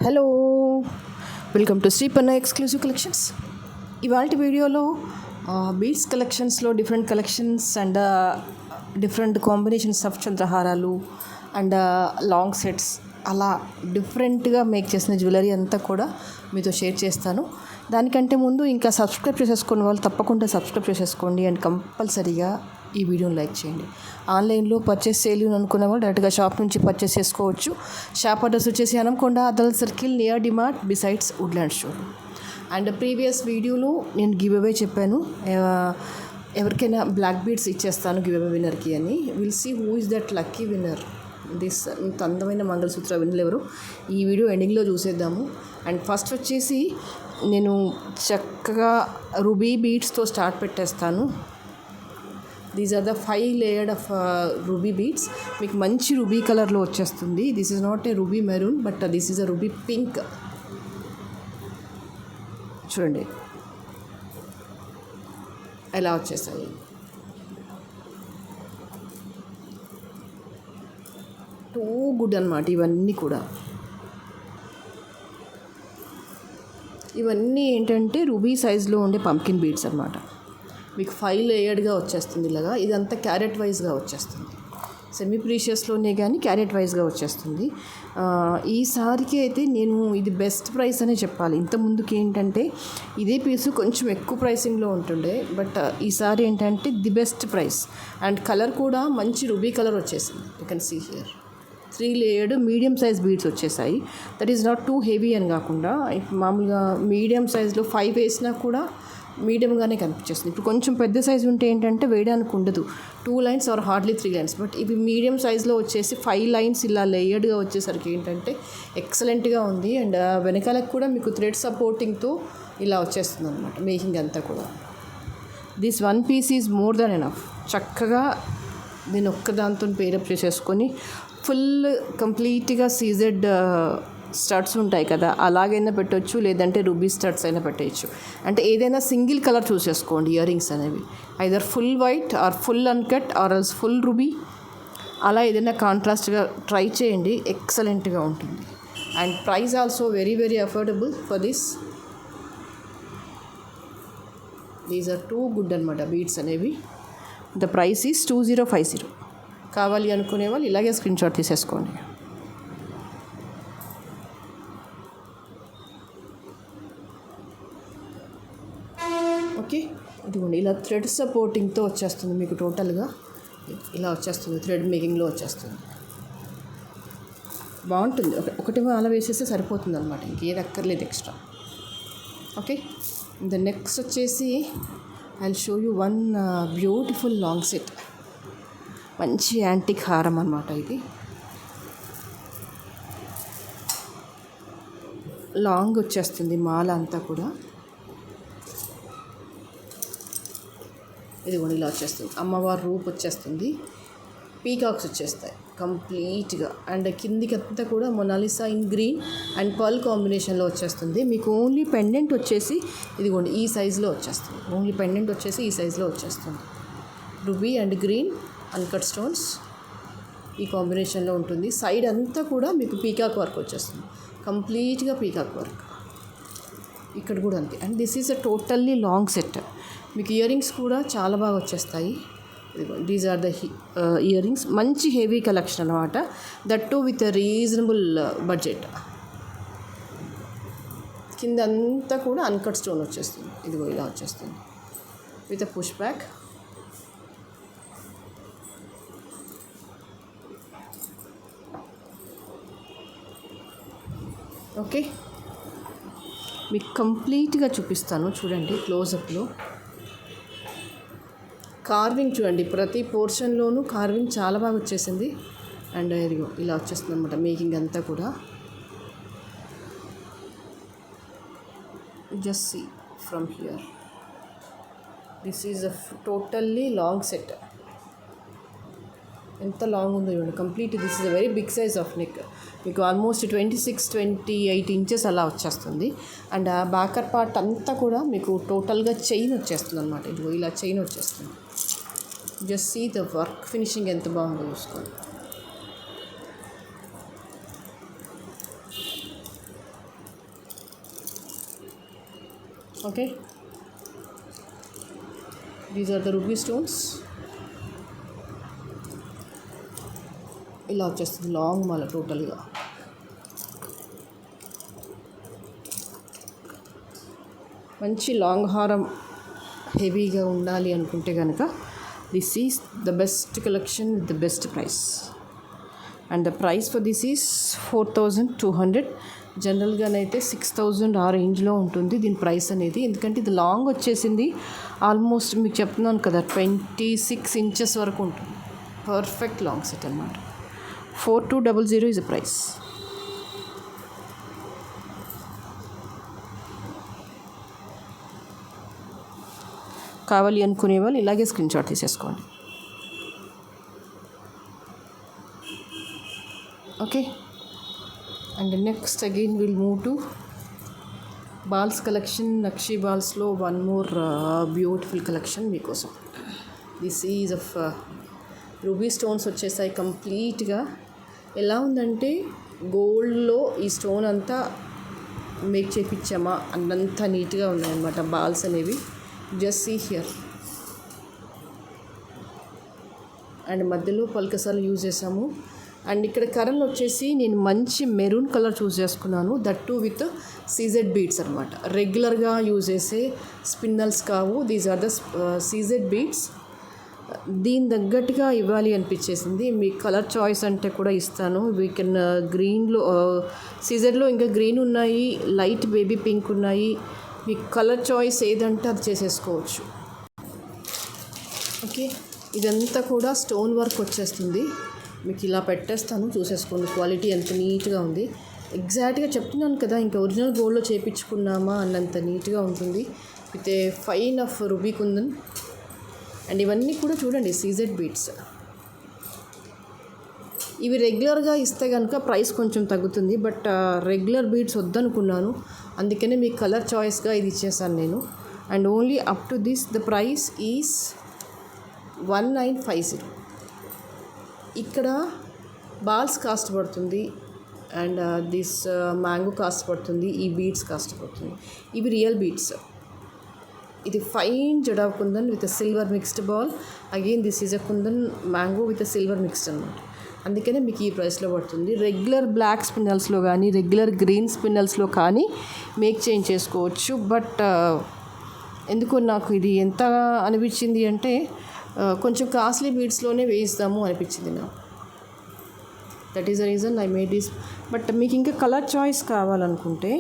Hello, welcome to Sripanna exclusive collections. ఇవాళ వీడియోలో beads కలెక్షన్స్లో different collections and different combinations of చంద్రహారాలు అండ్ లాంగ్ సెట్స్ అలా డిఫరెంట్గా మేక్ చేసిన జ్యువెలరీ అంతా కూడా మీతో షేర్ చేస్తాను. దానికంటే ముందు ఇంకా సబ్స్క్రైబ్ చేసేసుకున్న వాళ్ళు తప్పకుండా సబ్స్క్రైబ్ చేసేసుకోండి అండ్ కంపల్సరీగా ఈ వీడియోని లైక్ చేయండి. ఆన్లైన్లో పర్చేస్ చేయలేను అనుకున్న వాళ్ళు డైరెక్ట్గా షాప్ నుంచి పర్చేస్ చేసుకోవచ్చు. షాప్ అడ్రస్ వచ్చేసి హనంకొండ అదల్ circle near DMart besides Woodland showroom. And previous వీడియోలో నేను గివ్ అవే చెప్పాను, ఎవరికైనా బ్లాక్ బీడ్స్ ఇచ్చేస్తాను గివ్ అవే విన్నర్కి అని. Will see who is that lucky winner. This ఇంత అందమైన మంగళసూత్ర విన్నర్ ఎవరు ఈ వీడియో ఎండింగ్లో చూసేద్దాము. అండ్ ఫస్ట్ వచ్చేసి నేను చక్కగా రూబీ బీడ్స్తో స్టార్ట్ పెట్టేస్తాను. These are the 5 layered of ruby beads. మీకు మంచి రూబీ కలర్లో వచ్చేస్తుంది. This is not a ruby maroon but this is a ruby pink. చూడండి ఎలా వచ్చేస్తాయి. టూ గుడ్ అనమాట ఇవన్నీ కూడా. ఇవన్నీ ఏంటంటే రూబీ సైజ్లో ఉండే పంకిన్ బీడ్స్ అనమాట. మీకు 5 లేయర్డ్గా వచ్చేస్తుంది ఇలాగా. ఇదంతా క్యారెట్ వైజ్గా వచ్చేస్తుంది. సెమీ ప్రీషియస్లోనే కానీ క్యారెట్ వైజ్గా వచ్చేస్తుంది. ఈసారికి అయితే నేను ఇది బెస్ట్ ప్రైస్ అనే చెప్పాలి. ఇంతకుముందుకి ఏంటంటే ఇదే పీసు కొంచెం ఎక్కువ ప్రైసింగ్లో ఉంటుండే, బట్ ఈసారి ఏంటంటే the best price. And colour కూడా మంచి రూబీ కలర్ వచ్చేసింది. You can see here 3 layered medium size beads వచ్చేసాయి. That is not too heavy అని కాకుండా మామూలుగా మీడియం సైజ్లో 5 వేసినా కూడా మీడియంగానే కనిపించేస్తుంది. ఇప్పుడు కొంచెం పెద్ద సైజు ఉంటే ఏంటంటే వేయడానికి ఉండదు, 2 lines are hardly 3 lines. But ఇవి మీడియం సైజ్లో వచ్చేసి 5 లైన్స్ ఇలా లేయర్డ్గా వచ్చేసరికి ఏంటంటే ఎక్సలెంట్గా ఉంది. అండ్ వెనకాలకు కూడా మీకు థ్రెడ్ సపోర్టింగ్తో ఇలా వచ్చేస్తుంది అనమాట మేకింగ్ అంతా కూడా. This 1 piece is more than enough. చక్కగా దీన్ని ఒక్కదాంతో పేరప్ చేసేసుకొని ఫుల్ కంప్లీట్గా సీజెడ్ స్టడ్స్ ఉంటాయి కదా, అలాగైనా పెట్టవచ్చు, లేదంటే రూబీ స్టడ్స్ అయినా పెట్టవచ్చు. అంటే ఏదైనా సింగిల్ కలర్ చూసేసుకోండి ఇయర్ రింగ్స్ అనేవి. Either full white or full uncut or else full ruby, అలా ఏదైనా కాంట్రాస్ట్గా ట్రై చేయండి, ఎక్సలెంట్గా ఉంటుంది. And price also very very affordable for this. These are too good అనమాట బీడ్స్ అనేవి. ద ప్రైస్ ఈజ్ 2050. కావాలి అనుకునే వాళ్ళు ఇలాగే స్క్రీన్ షాట్ తీసేసుకోండి. ఓకే, ఇదిగోండి ఇలా థ్రెడ్ సపోర్టింగ్తో వచ్చేస్తుంది మీకు. టోటల్గా ఇలా వచ్చేస్తుంది, థ్రెడ్ మేకింగ్లో వచ్చేస్తుంది. బాగుంటుంది. ఒకటి అలా వేసేస్తే సరిపోతుంది అనమాట, ఇంకేది అక్కర్లేదు ఎక్స్ట్రా. ఓకే, ద నెక్స్ట్ వచ్చేసి I will show you one beautiful long set. మంచి యాంటిక్ హారం అనమాట ఇది. లాంగ్ వచ్చేస్తుంది మాల అంతా కూడా. ఇది కూడా ఇలా వచ్చేస్తుంది. అమ్మవారి రూప్ వచ్చేస్తుంది, పీకాక్స్ వచ్చేస్తాయి కంప్లీట్గా. అండ్ కిందికి అంతా కూడా Mona Lisa in green and pearl కాంబినేషన్లో వచ్చేస్తుంది. మీకు ఓన్లీ పెండెంట్ వచ్చేసి ఇదిగోండి ఈ సైజులో వచ్చేస్తుంది. ఓన్లీ పెండెంట్ వచ్చేసి ఈ సైజులో వచ్చేస్తుంది. Ruby and green uncut stones ఈ కాంబినేషన్లో ఉంటుంది. సైడ్ అంతా కూడా మీకు పీకాక్ వర్క్ వచ్చేస్తుంది, కంప్లీట్గా పీకాక్ వర్క్. ఇక్కడ కూడా అంతే. And this is a totally long set. మీకు ఇయర్ రింగ్స్ కూడా చాలా బాగా వచ్చేస్తాయి. These are the earrings. మంచి హెవీ కలెక్షన్ అనమాట, that too with reasonable budget. కింద అంతా కూడా అన్కట్ స్టోన్ వచ్చేస్తుంది. ఇదిగో ఇలా వచ్చేస్తుంది with a push back. Okay, మీకు కంప్లీట్గా చూపిస్తాను చూడండి క్లోజప్లో. కార్వింగ్ చూడండి, ప్రతి పోర్షన్లోనూ కార్వింగ్ చాలా బాగా వచ్చేసింది. అండ్ ఇదిగో ఇలా వచ్చేస్తుంది అనమాట మేకింగ్ అంతా కూడా. Just see from here. This is a totally long set. ఎంత లాంగ్ ఉందో చూడండి complete. This is a very big size of neck. మీకు ఆల్మోస్ట్ 26-28 ఇంచెస్ అలా వచ్చేస్తుంది. అండ్ ఆ బ్యాకర్ పార్ట్ అంతా కూడా మీకు టోటల్గా చైన్ వచ్చేస్తుంది అనమాట. ఇదిగో ఇలా చైన్ వచ్చేస్తుంది. Just see the work finishing ఎంత బాగుందో చూసుకోండి. Okay, these are the ruby stones. ఇలా వచ్చేస్తుంది లాంగ్ మాల టోటల్గా. మంచి లాంగ్ హారం హెవీగా ఉండాలి అనుకుంటే కనుక this is the best collection with the best price. And the price for this is 4200. జనరల్గానైతే 6000 ఆ రేంజ్లో ఉంటుంది దీని ప్రైస్ అనేది. ఎందుకంటే ఇది లాంగ్ వచ్చేసింది, ఆల్మోస్ట్ మీకు చెప్తున్నాను కదా 26 ఇంచెస్ వరకు ఉంటుంది. పర్ఫెక్ట్ లాంగ్ సెట్ అనమాట. 4200 ఈజ్ ద ప్రైస్. కావాలి అనుకునే వాళ్ళు ఇలాగే స్క్రీన్ షాట్ తీసేసుకోండి. Okay, and next again will move to balls collection. నక్షి బాల్స్లో వన్ మోర్ బ్యూటిఫుల్ కలెక్షన్ మీకోసం. This is of ruby stones వచ్చేసాయి కంప్లీట్గా. ఎలా ఉందంటే గోల్డ్లో ఈ స్టోన్ అంతా మేక్ చేయించామా అన్నంత నీట్గా ఉన్నాయన్నమాట బాల్స్ అనేవి. Just see here. అండ్ మధ్యలో పల్కసాలు యూజ్ చేసాము. అండ్ ఇక్కడ కరెంట్ వచ్చేసి నేను మంచి మెరూన్ కలర్ చూస్ చేసుకున్నాను, that too with CZ beads అనమాట. రెగ్యులర్గా యూజ్ చేసే స్పిన్నల్స్ కావు, these are the CZ beads. దీని తగ్గట్టుగా ఇవ్వాలి అనిపించేసింది. మీ కలర్ చాయిస్ అంటే కూడా ఇస్తాను. వీ కెన్ గ్రీన్లో సీజెడ్లో ఇంకా గ్రీన్ ఉన్నాయి, లైట్ బేబీ పింక్ ఉన్నాయి. మీ కలర్ చాయిస్ ఏదంటే అది చేసేసుకోవచ్చు. ఓకే, ఇదంతా కూడా స్టోన్ వర్క్ వచ్చేస్తుంది. మీకు ఇలా పెట్టేస్తాను, చూసేసుకోండి క్వాలిటీ ఎంత నీట్గా ఉంది. ఎగ్జాక్ట్గా చెప్తున్నాను కదా, ఇంకా ఒరిజినల్ గోల్డ్లో చేయించుకున్నామా అన్నంత నీట్గా ఉంటుంది with a fine of ruby kundan. And ఇవన్నీ కూడా చూడండి సీజెడ్ బీడ్స్. ఇవి రెగ్యులర్గా ఇస్తే కనుక ప్రైస్ కొంచెం తగ్గుతుంది, బట్ రెగ్యులర్ బీడ్స్ వద్దనుకున్నాను, అందుకనే మీకు కలర్ చాయిస్గా ఇది ఇచ్చేసాను నేను. And only up to this the price is 1950. ఇక్కడ బాల్స్ కాస్ట్ పడుతుంది, అండ్ దిస్ మ్యాంగో కాస్ట్ పడుతుంది, ఈ బీడ్స్ కాస్ట్ పడుతుంది. ఇవి రియల్ బీడ్స్. ఇది fine jadau kundan with silver mixed ball. Again this is a kundan mango with silver mixed అనమాట. అందుకనే మీకు ఈ ప్రైస్లో పడుతుంది. రెగ్యులర్ బ్లాక్ స్పిన్నల్స్లో కానీ రెగ్యులర్ గ్రీన్ స్పిన్నల్స్లో కానీ మేక్ చేంజ్ చేసుకోవచ్చు. బట్ ఎందుకో నాకు ఇది ఎంత అనిపించింది అంటే కొంచెం కాస్ట్లీ బీడ్స్లోనే వేయిస్తాము అనిపించింది నాకు. That is the reason I made this. But మీకు ఇంకా కలర్ చాయిస్ కావాలనుకుంటే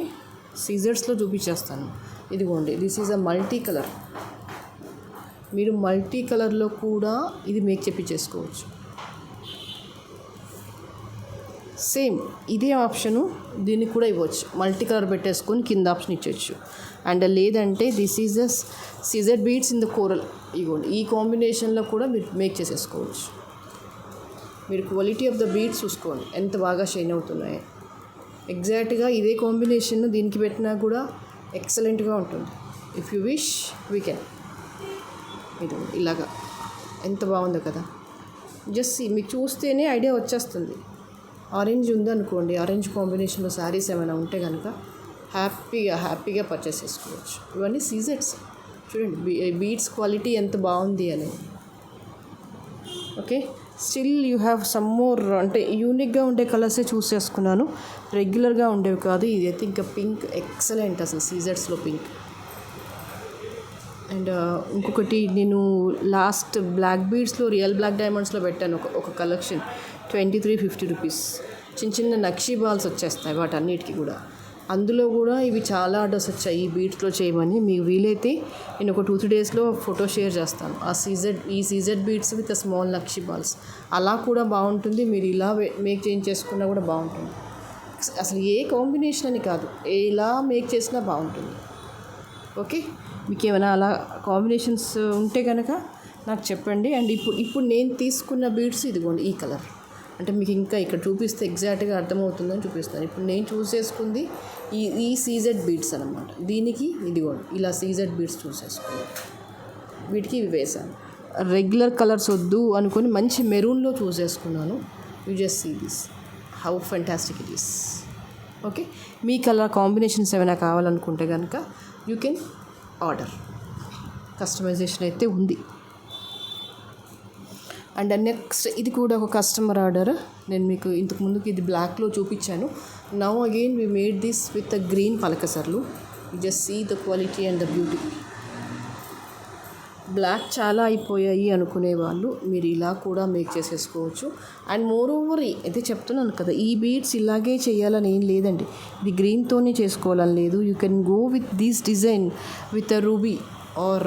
సీజర్స్లో చూపించేస్తాను. ఇదిగోండి, this is a multi colour. మీరు మల్టీ కలర్లో కూడా ఇది మేక్ చేయించేసుకోవచ్చు. సేమ్ ఇదే ఆప్షను దీనికి కూడా ఇవ్వచ్చు. మల్టీ కలర్ పెట్టేసుకొని కింద ఆప్షన్ ఇచ్చవచ్చు. అండ్ లేదంటే this is the CZ beads in the coral. ఇవ్వండి, ఈ కాంబినేషన్లో కూడా మీరు మేక్ చేసేసుకోవచ్చు. మీరు క్వాలిటీ ఆఫ్ ద బీడ్స్ చూసుకోండి ఎంత బాగా షైన్ అవుతున్నాయి. ఎగ్జాక్ట్గా ఇదే కాంబినేషన్ దీనికి పెట్టినా కూడా ఎక్సలెంట్గా ఉంటుంది. If you wish we can. ఇది ఇలాగా ఎంత బాగుందో కదా. జస్ట్ మీకు చూస్తేనే ఐడియా వచ్చేస్తుంది. ఆరెంజ్ ఉందనుకోండి, ఆరెంజ్ కాంబినేషన్లో శారీస్ ఏమైనా ఉంటే కనుక హ్యాపీగా పర్చేస్ చేసుకోవచ్చు. ఇవన్నీ సీజెడ్స్. చూడండి బీడ్స్ క్వాలిటీ ఎంత బాగుంది అని. Okay, still you have some more, అంటే యూనిక్గా ఉండే కలర్సే చూస్ చేసుకున్నాను, రెగ్యులర్గా ఉండేవి కాదు. ఇది అయితే ఇంకా పింక్ ఎక్సలెంట్ అసలు సీజెడ్స్లో పింక్. అండ్ ఇంకొకటి నేను లాస్ట్ బ్లాక్ బీడ్స్లో రియల్ బ్లాక్ డైమండ్స్లో పెట్టాను ఒక కలెక్షన్ 2350 రూపీస్. చిన్న నక్షి బాల్స్ వచ్చేస్తాయి వాటన్నిటికీ కూడా. అందులో కూడా ఇవి చాలా ఆర్డర్స్ వచ్చాయి ఈ బీడ్స్లో చేయమని. మీకు వీలైతే నేను ఒక 2-3 డేస్లో ఫోటో షేర్ చేస్తాను. ఈ CZ beads with small nakshi balls అలా కూడా బాగుంటుంది. మీరు ఇలా మేక్ చేంజ్ చేసుకున్నా కూడా బాగుంటుంది. అసలు ఏ కాంబినేషన్ అని కాదు, ఇలా మేక్ చేసినా బాగుంటుంది. ఓకే, మీకు ఏమైనా అలా కాంబినేషన్స్ ఉంటే కనుక నాకు చెప్పండి. అండ్ ఇప్పుడు నేను తీసుకున్న బీడ్స్ ఇదిగోండి ఈ కలర్. అంటే మీకు ఇంకా ఇక్కడ చూపిస్తే ఎగ్జాక్ట్గా అర్థమవుతుందని చూపిస్తాను. ఇప్పుడు నేను చూస్ చేసుకుంది ఈ సీజెడ్ బీడ్స్ అనమాట. దీనికి ఇదిగోండి ఇలా సీజెడ్ బీడ్స్ చూస్ చేసుకున్నాను. వీటికి ఇవి వేసాను. రెగ్యులర్ కలర్స్ వద్దు అనుకొని మంచి మెరూన్లో చూస్ చేసుకున్నాను. You just see this how fantastic it is. Okay, మీ కలర్ కాంబినేషన్స్ ఏమైనా కావాలనుకుంటే కనుక యూ కెన్ ఆర్డర్. కస్టమైజేషన్ అయితే ఉంది. అండ్ నెక్స్ట్ ఇది కూడా ఒక కస్టమర్ ఆర్డర్. నేను మీకు ఇంతకు ముందుకు ఇది బ్లాక్లో చూపించాను. Now again we made this with the green పలకసర్లు. Just see the quality and the beauty. Black చాలా అయిపోయాయి అనుకునే వాళ్ళు మీరు ఇలా కూడా మేక్ చేసేసుకోవచ్చు. అండ్ మోర్ ఓవర్ అయితే చెప్తున్నాను కదా, ఈ బీడ్స్ ఇలాగే చేయాలని ఏం లేదండి. ఇది గ్రీన్తోనే చేసుకోవాలని లేదు. You can go with this design with a ruby or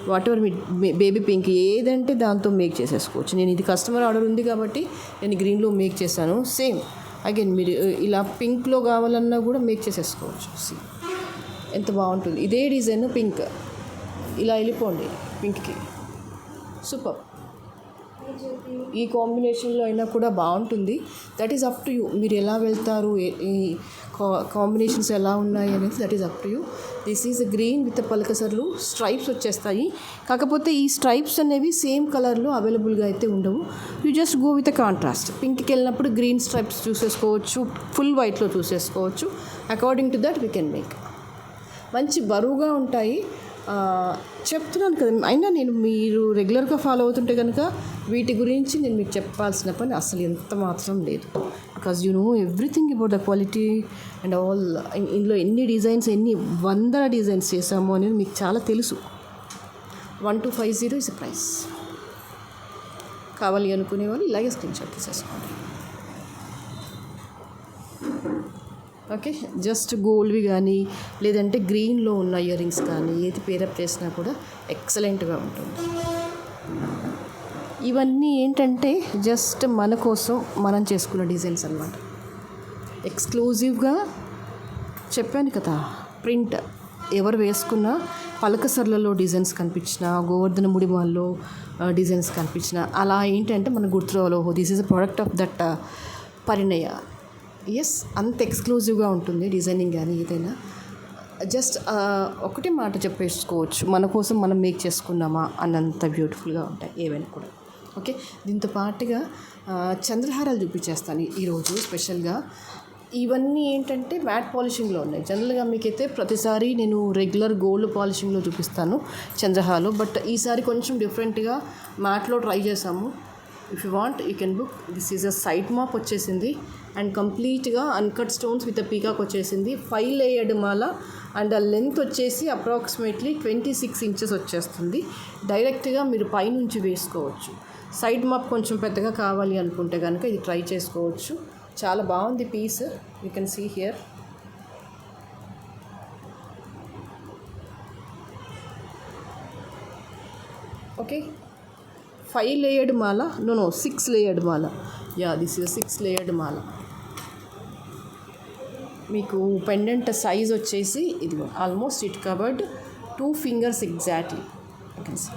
whatever మీ బేబీ పింక్ ఏదంటే దాంతో మేక్ చేసేసుకోవచ్చు. నేను ఇది కస్టమర్ ఆర్డర్ ఉంది కాబట్టి నేను గ్రీన్లో మేక్ చేశాను. సేమ్ అగైన్ మీరు ఇలా పింక్లో కావాలన్నా కూడా మేక్ చేసేసుకోవచ్చు. సీ ఎంత బాగుంటుంది. ఇదే డిజైన్ పింక్ ఇలా వెళ్ళిపోండి పింక్కి. సూపర్. ఈ కాంబినేషన్లో అయినా కూడా బాగుంటుంది. That is up to you. మీరు ఎలా వెళ్తారు, ఈ కాంబినేషన్స్ ఎలా ఉన్నాయి అనేది that is up to you. This is green with పలకసర్లు. స్ట్రైప్స్ వచ్చేస్తాయి. కాకపోతే ఈ స్ట్రైప్స్ అనేవి సేమ్ కలర్లో అవైలబుల్గా అయితే ఉండవు. You just go with contrast. పింక్కి వెళ్ళినప్పుడు గ్రీన్ స్ట్రైప్స్ చూసేసుకోవచ్చు, ఫుల్ వైట్లో చూసేసుకోవచ్చు. According to that we can make. మంచి బరువుగా ఉంటాయి. చెప్తున్నాను కదా, అయినా నేను మీరు రెగ్యులర్గా ఫాలో అవుతుంటే కనుక వీటి గురించి నేను మీకు చెప్పాల్సిన పని అసలు ఎంత మాత్రం లేదు. Because you know everything about the quality and all. ఇందులో ఎన్ని డిజైన్స్, ఎన్ని వందల డిజైన్స్ చేసాము అనేది మీకు చాలా తెలుసు. 1250 ఇస్ ప్రైస్. కావాలి అనుకునే వాళ్ళు ఇలాగే స్క్రీన్ షాట్ తీసేసుకోండి. ఓకే, జస్ట్ గోల్డ్వి కానీ లేదంటే గ్రీన్లో ఉన్న ఇయర్ రింగ్స్ కానీ ఏది పేరప్ చేసినా కూడా ఎక్సలెంట్గా ఉంటుంది. ఇవన్నీ ఏంటంటే జస్ట్ మన కోసం మనం చేసుకున్న డిజైన్స్ అన్నమాట. ఎక్స్క్లూజివ్గా చెప్పాను కదా, ప్రింట్ ఎవరు వేసుకున్నా పలకసర్లలో డిజైన్స్ కనిపించిన, గోవర్ధన ముడిమాల్లో డిజైన్స్ కనిపించిన అలా ఏంటంటే మనకు గుర్తురాలో this is a product of that Parinaya. Yes, అంత ఎక్స్క్లూజివ్గా ఉంటుంది డిజైనింగ్ కానీ ఏదైనా. జస్ట్ ఒకటే మాట చెప్పేసుకోవచ్చు, మన కోసం మనం మేక్ చేసుకున్నామా అన్నంత బ్యూటిఫుల్గా ఉంటాయి ఏవైనా కూడా. ఓకే, దీంతో పాటుగా చంద్రహారాలు చూపించేస్తాను ఈరోజు స్పెషల్గా. ఇవన్నీ ఏంటంటే మ్యాట్ పాలిషింగ్లో ఉన్నాయి. జనరల్గా మీకైతే ప్రతిసారి నేను రెగ్యులర్ గోల్డ్ పాలిషింగ్లో చూపిస్తాను చంద్రహారాలు. బట్ ఈసారి కొంచెం డిఫరెంట్గా మ్యాట్లో ట్రై చేసాము. If you want you can book. This is a side map వచ్చేసింది అండ్ కంప్లీట్గా అన్కట్ స్టోన్స్ విత్ పీకాక్ వచ్చేసింది. 5 లేయర్డ్ మాల అండ్ ఆ లెంత్ వచ్చేసి అప్రాక్సిమేట్లీ 26 ఇంచెస్ వచ్చేస్తుంది. డైరెక్ట్గా మీరు పైనుంచి వేసుకోవచ్చు. సైడ్ మాప్ కొంచెం పెద్దగా కావాలి అనుకుంటే కనుక ఇది ట్రై చేసుకోవచ్చు. చాలా బాగుంది piece. You can see here. Okay, 5 layered మాల, నో 6 లేయర్డ్ మాల. యా, దిస్ ఇస్ 6 లేయర్డ్ మాల. మీకు పెండెంట్ సైజ్ వచ్చేసి ఇది almost it covered 2 fingers exactly. You can see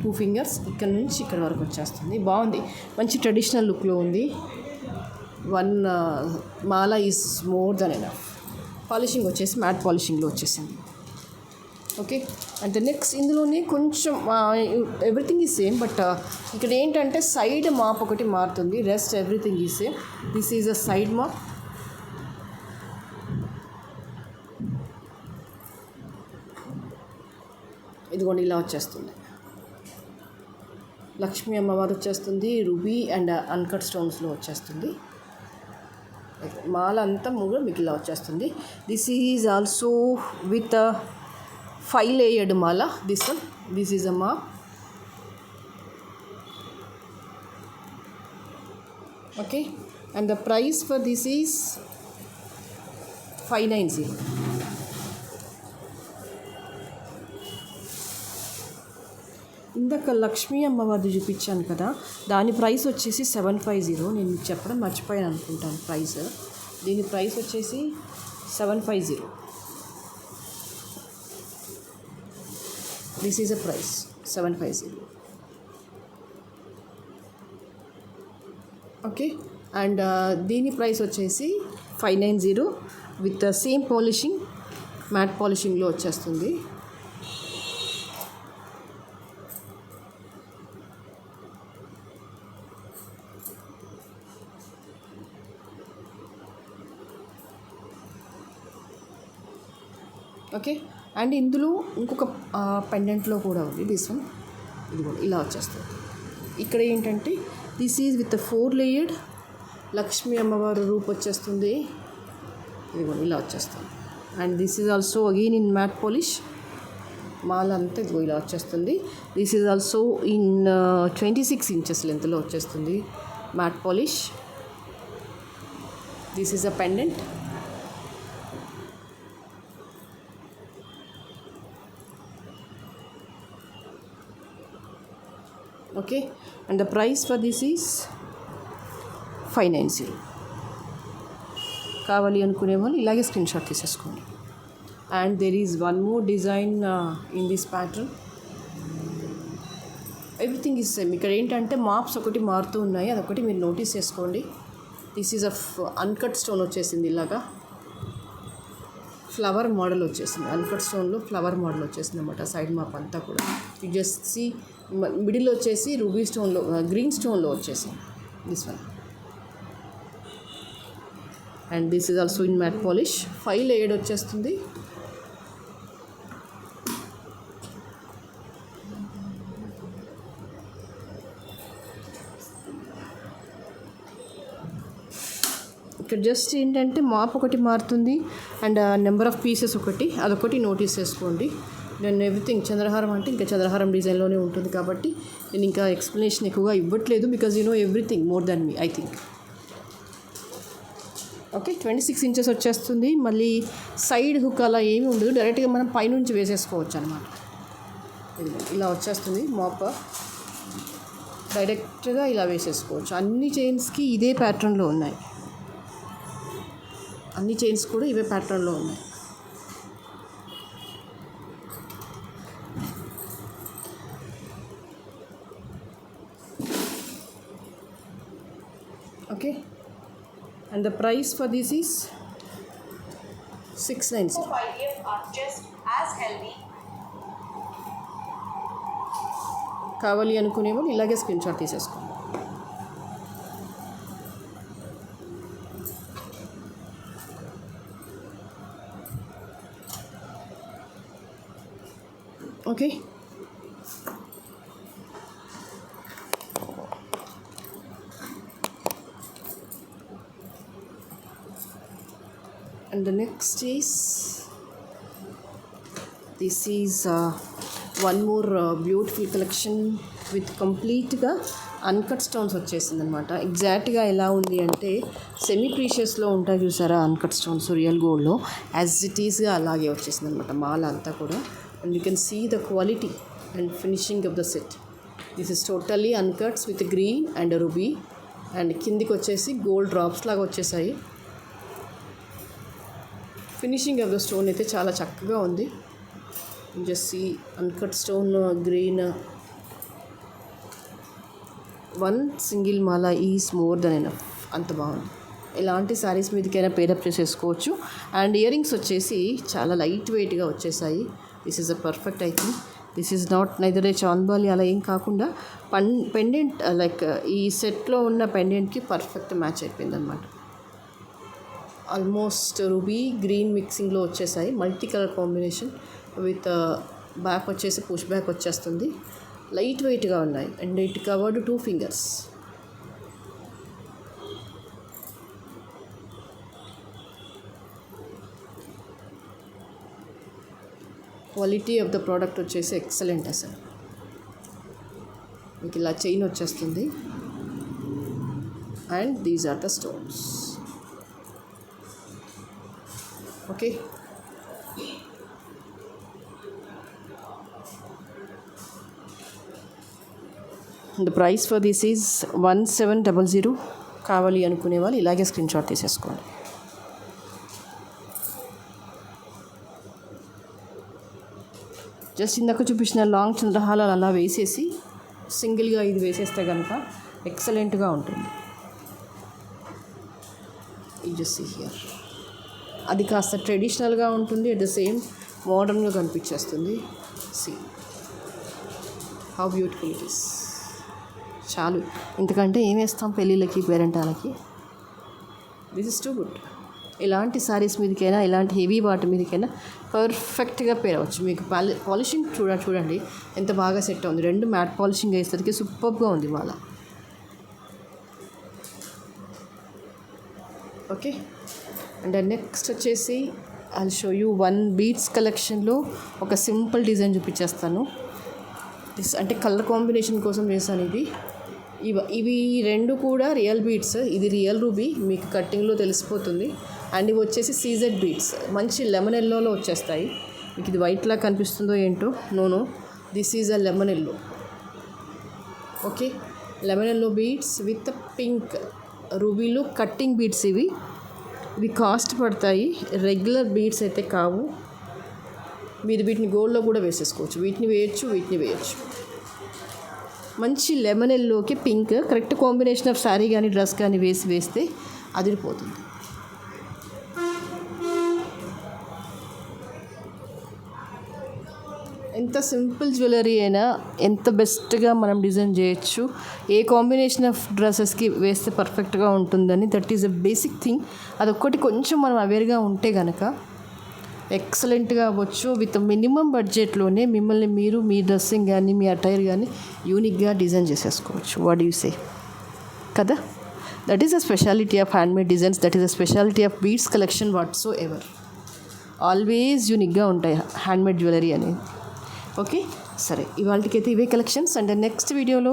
2 fingers ఇక్కడ నుంచి ఇక్కడ వరకు వచ్చేస్తుంది. బాగుంది, మంచి ట్రెడిషనల్ లుక్లో ఉంది. 1 మాల is more than enough. Polishing వచ్చేసి మ్యాట్ పాలిషింగ్లో వచ్చేసింది. ఓకే, అంటే నెక్స్ట్ ఇందులోనే కొంచెం ఎవ్రీథింగ్ ఈజ్ సేమ్. బట్ ఇక్కడ ఏంటంటే సైడ్ మాప్ ఒకటి మారుతుంది, rest everything is same. This is a side map. ఇదిగోండి ఇలా వచ్చేస్తుంది. లక్ష్మీ అమ్మవారు వచ్చేస్తుంది, రూబీ అండ్ అన్కట్ స్టోన్స్లో వచ్చేస్తుంది. మాల అంతా కూడా మీకు ఇలా వచ్చేస్తుంది. This is also with 5 layered మాల. This is a map. Okay, and the price for this is 590. ఇందాక లక్ష్మీ అమ్మవారిది చూపించాను కదా, దాని ప్రైస్ వచ్చేసి 750. నేను మీకు చెప్పడం మర్చిపోయాను అనుకుంటాను ప్రైస్. దీని ప్రైస్ వచ్చేసి 750. This is a price 750. Okay, and దీని ప్రైస్ వచ్చేసి 590 విత్ సేమ్ పాలిషింగ్, మ్యాట్ పాలిషింగ్లో వచ్చేస్తుంది. ఓకే. అండ్ ఇందులో ఇంకొక పెండెంట్లో కూడా ఉంది దిస్ వన్. ఇది కూడా ఇలా వచ్చేస్తుంది. ఇక్కడ ఏంటంటే this is with 4 layered Lakshmi అమ్మవారు రూప్ వచ్చేస్తుంది. ఇది కూడా ఇలా వచ్చేస్తుంది. And this is also again in matte polish. మాల అంతా ఇదిగో ఇలా వచ్చేస్తుంది. This is also in 26 inches లెంత్లో వచ్చేస్తుంది matte polish. This is a pendant. Okay. And the price for this is 590. కావాలి అనుకునే వాళ్ళు ఇలాగే స్క్రీన్ షాట్ తీసేసుకోండి. And there is one more design in this pattern. Everything is same. ఇక్కడ ఏంటంటే maps ఒకటి మారుతూ ఉన్నాయి, అదొకటి మీరు నోటీస్ చేసుకోండి. This is a uncut stone వచ్చేసింది, ఇలాగా ఫ్లవర్ మోడల్ వచ్చేసింది. అన్కట్ స్టోన్లో ఫ్లవర్ మోడల్ వచ్చేసింది అనమాట. సైడ్ మాప్ అంతా కూడా యూ జస్ట్ సీ. మిడిల్ వచ్చేసి రూబీ స్టోన్లో గ్రీన్ స్టోన్లో వచ్చేసింది this one. And this is also in matte polish. 5 layered వచ్చేస్తుంది. ఇక్కడ జస్ట్ ఏంటంటే మాప్ ఒకటి మారుతుంది అండ్ నెంబర్ ఆఫ్ పీసెస్ ఒకటి, అదొకటి నోటీస్ చేసుకోండి. నేను ఎవ్రీథింగ్ చంద్రహారం అంటే ఇంకా చంద్రహారం డిజైన్లోనే ఉంటుంది కాబట్టి నేను ఇంకా ఎక్స్ప్లెనేషన్ ఎక్కువగా ఇవ్వట్లేదు. Because you know everything more than me, I think. Okay. 26 inches వచ్చేస్తుంది. మళ్ళీ సైడ్ హుక్ అలా ఏమీ ఉండదు, డైరెక్ట్గా మనం పైనుంచి వేసేసుకోవచ్చు అనమాట. ఇలా వచ్చేస్తుంది మాప్, డైరెక్ట్గా ఇలా వేసేసుకోవచ్చు. అన్ని చైన్స్కి ఇదే ప్యాటర్న్లో ఉన్నాయి. అన్ని చైన్స్ కూడా ఇవే ప్యాటర్న్లో ఉన్నాయి. Okay. And the price for this is 690. కావాలి అనుకునే వాళ్ళు ఇలాగే స్క్రీన్ షాట్ తీసేసుకోండి. Okay. And the next is this is one more beautiful collection with completely uncut stones వచ్చేసింది అనమాట. ఎగ్జాక్ట్గా ఎలా ఉంది అంటే సెమీ ప్రీషియస్లో ఉంటాయి చూసారా అన్కట్ స్టోన్స్ రియల్ గోల్డ్లో, యాజ్ ఇట్ ఈస్గా అలాగే వచ్చేసింది అనమాట మాల అంతా కూడా. And you can see the quality and finishing of the set. This is totally uncuts with green and ruby. And కిందికి వచ్చేసి గోల్డ్ డ్రాప్స్ లాగా వచ్చేసాయి. ఫినిషింగ్ ఆఫ్ ద స్టోన్ అయితే చాలా చక్కగా ఉంది. Just see uncut stone green. One single మాల is more than enough, అంత బాగుంది. ఎలాంటి శారీస్ మీదకైనా పేరప్ చేసేసుకోవచ్చు. అండ్ ఇయర్ రింగ్స్ వచ్చేసి చాలా లైట్ వెయిట్గా వచ్చేసాయి. This is a perfect I think. This is not neither a chandbali అలా ఏం కాకుండా పెండెంట్ లైక్ ఈ సెట్లో ఉన్న పెండెంట్కి పర్ఫెక్ట్ మ్యాచ్ అయిపోయింది అనమాట. ఆల్మోస్ట్ రూబీ గ్రీన్ మిక్సింగ్లో వచ్చేసాయి. Multi colour combination with back వచ్చేసి పుష్ బ్యాక్ వచ్చేస్తుంది. లైట్ వెయిట్గా ఉన్నాయి and it covered 2 fingers. Quality of the product వచ్చేసి ఎక్సలెంట్ అసలు. మీకు ఇలా చైన్ వచ్చేస్తుంది and these are the stones. Okay. The price for this is 1700. కావాలి అనుకునే వాళ్ళు ఇలాగే స్క్రీన్ షాట్ తీసేసుకోండి. జస్ట్ ఇందాక చూపించిన లాంగ్ చంద్రహారాలు అలా వేసేసి సింగిల్గా ఇది వేసేస్తే కనుక ఎక్సలెంట్గా ఉంటుంది. ఈ జస్ట్ హియర్ అది కాస్త ట్రెడిషనల్గా ఉంటుంది, అట్ ద సేమ్ మోడర్న్గా కనిపించేస్తుంది. See how beautiful it is. చాలు, ఇంతకంటే ఏం వేస్తాం పెళ్ళిళ్ళకి పేరెంటాలకి. This is too good. ఎలాంటి శారీస్ మీదకైనా, ఎలాంటి హెవీ వాటి మీదకైనా పర్ఫెక్ట్గా పేర్ అవ్వచ్చు. మీకు పాలిషింగ్ చూడండి ఎంత బాగా సెట్ ఉంది. 2 మ్యాట్ పాలిషింగ్ వేసేసరికి సూపర్గా ఉంది మాల. ఓకే, అండ్ నెక్స్ట్ వచ్చేసి ఐ షో యూ 1 బీడ్స్ కలెక్షన్లో ఒక సింపుల్ డిజైన్ చూపించేస్తాను. అంటే కలర్ కాంబినేషన్ కోసం చేశాను ఇది. ఇవి 2 కూడా రియల్ బీడ్స్. ఇది రియల్ రూబీ, మీకు కట్టింగ్లో తెలిసిపోతుంది. అండ్ ఇవి వచ్చేసి సీజెడ్ బీడ్స్, మంచి లెమన్ ఎల్లోలో వచ్చేస్తాయి. మీకు ఇది వైట్లా కనిపిస్తుందో ఏంటో, no this is a lemon yellow. Okay, lemon yellow beads with pink రూబీలో కట్టింగ్ బీడ్స్. ఇవి కాస్ట్ పడతాయి, రెగ్యులర్ బీడ్స్ అయితే కావు. మీరు వీటిని గోల్డ్లో కూడా వేసేసుకోవచ్చు. వీటిని వేయచ్చు. మంచి లెమన్ ఎల్లోకి pink correct combination of sari కానీ డ్రెస్ కానీ వేస్తే అదిరిపోతుంది. ఎంత సింపుల్ జ్యువెలరీ అయినా ఎంత బెస్ట్గా మనం డిజైన్ చేయొచ్చు. ఏ కాంబినేషన్ ఆఫ్ డ్రెస్సెస్కి వేస్తే పర్ఫెక్ట్గా ఉంటుందని, that is a basic thing. అదొక్కటి కొంచెం మనం అవేర్గా ఉంటే కనుక ఎక్సలెంట్గా అవ్వచ్చు. విత్ మినిమం బడ్జెట్లోనే మిమ్మల్ని మీరు మీ డ్రెస్సింగ్ కానీ మీ అటైర్ కానీ యూనిక్గా డిజైన్ చేసేసుకోవచ్చు. వాట్ యూ సే కదా? That is a speciality of handmade designs. That is a speciality of beads collection. What so ever always యూనిక్గా ఉంటాయి హ్యాండ్మేడ్ జ్యువెలరీ అనేది. ఓకే, సరే, ఇవాళకైతే ఇవే కలెక్షన్స్. అండ్ నెక్స్ట్ వీడియోలో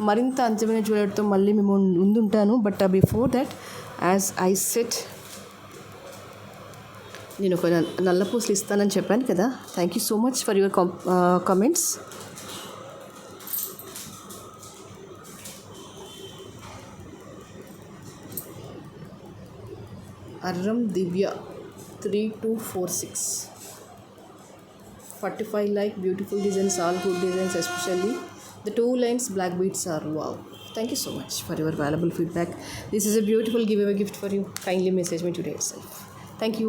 మరింత అంచమైన జ్యువెలరీతో మళ్ళీ మేము ముందుంటాను. But before that, as I said, నేను ఒక నల్ల పూసలు ఇస్తానని చెప్పాను కదా. Thank you so much for your comments. Arram Divya 3246 45 like beautiful designs, all good designs, especially the 2 lines black beads are wow. Thank you so much for your valuable feedback. This is a beautiful giveaway gift for you. Kindly message me today itself. Thank you.